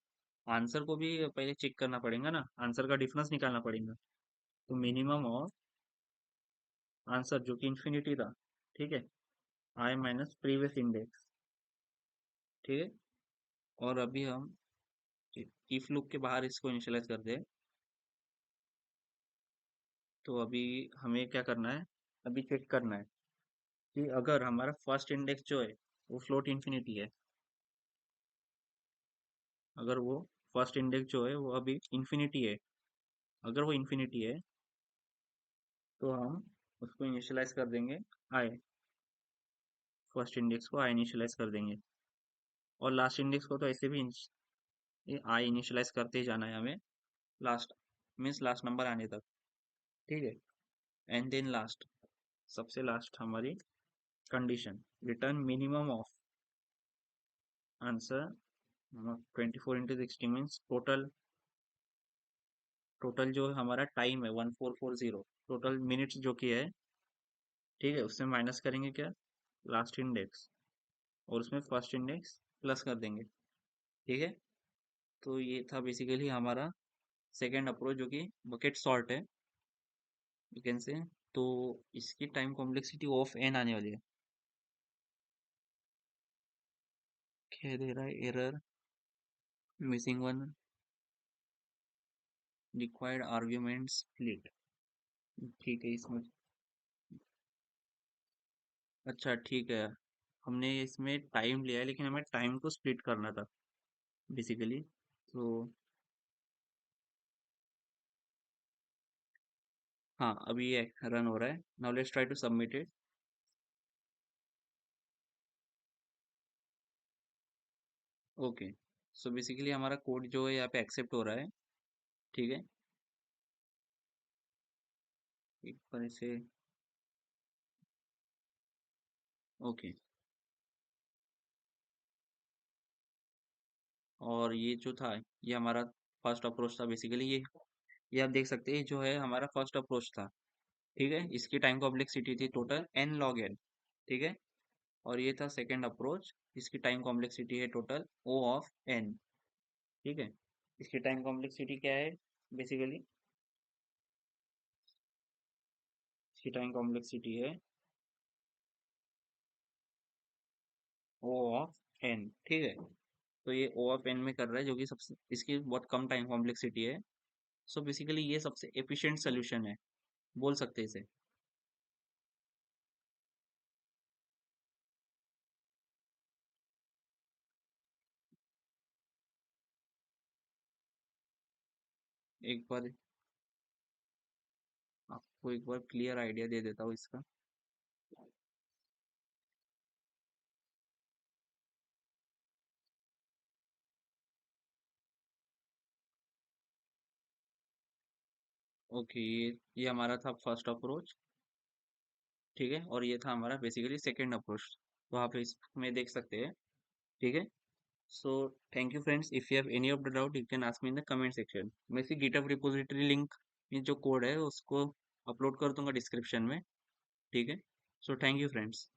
आंसर को भी पहले चेक करना पड़ेगा ना, आंसर का डिफरेंस निकालना पड़ेगा। तो मिनिमम ऑफ आंसर जो कि इन्फिनिटी था, ठीक है, आई माइनस प्रीवियस इंडेक्स। ठीक है, और अभी हम इफ लूप के बाहर इसको इनिशियलाइज कर दे। तो अभी हमें क्या करना है, अभी चेक करना है कि अगर हमारा फर्स्ट इंडेक्स जो है वो फ्लोट इन्फिनिटी है, अगर वो फर्स्ट इंडेक्स जो है वो अभी इन्फिनिटी है, अगर वो इन्फिनिटी है तो हम उसको इनिशियलाइज कर देंगे आई। फर्स्ट इंडेक्स को आई इनिशियलाइज कर देंगे और लास्ट इंडेक्स को तो ऐसे भी आई इनिशियलाइज करते ही जाना है हमें, लास्ट मीन्स लास्ट नंबर आने तक। ठीक है, एंड देन लास्ट, सबसे लास्ट हमारी condition, return minimum of answer. 24 × 60 means total, total जो हमारा टाइम है 1440, टोटल मिनट्स जो कि है। ठीक है, उससे माइनस करेंगे क्या, लास्ट इंडेक्स, और उसमें फर्स्ट इंडेक्स प्लस कर देंगे। ठीक है, तो ये था बेसिकली हमारा सेकेंड अप्रोच जो कि बकेट सॉर्ट है, यू कैन से। तो इसकी टाइम कॉम्प्लेक्सिटी ऑफ एन आने वाली है। क्या दे रहा है, error missing one required argument split. ठीक है, इसमें अच्छा ठीक है, हमने इसमें टाइम लिया है लेकिन हमें टाइम को स्प्लिट करना था बेसिकली। तो हाँ, अभी ये रन हो रहा है। Now let's try to submit it. Okay, so basically हमारा कोड जो है यहाँ पे एक्सेप्ट हो रहा है। ठीक है, एक बार इसे, ओके, और ये जो था ये हमारा फर्स्ट अप्रोच था बेसिकली। ये आप देख सकते हैं जो है हमारा फर्स्ट अप्रोच था। ठीक है, इसकी टाइम कॉम्प्लेक्सिटी थी टोटल एन लॉग एन। ठीक है, और ये था सेकेंड अप्रोच, इसकी टाइम कॉम्प्लेक्सिटी है टोटल ओ ऑफ एन। ठीक है, इसकी टाइम कॉम्प्लेक्सिटी क्या है बेसिकली, इसकी टाइम कॉम्प्लेक्सिटी है ओ ऑफ एन। ठीक है, तो ये ओ ऑफ एन में कर रहा है जो कि सबसे इसकी बहुत कम टाइम कॉम्प्लेक्सिटी है। सो बेसिकली ये सबसे एफिशिएंट सोल्यूशन है, बोल सकते हैं इसे। एक बार आपको एक बार क्लियर आइडिया दे देता हूँ इसका। ओके, ये हमारा था फर्स्ट अप्रोच। ठीक है, और ये था हमारा बेसिकली सेकेंड अप्रोच। तो आप इसमें देख सकते हैं। ठीक है। So thank you friends, if you have any of the doubt you can ask me in the comment section. मैं इसी गिटहब रिपोजिटरी लिंक में जो कोड है उसको अपलोड कर दूंगा डिस्क्रिप्शन में। ठीक है। So thank you friends.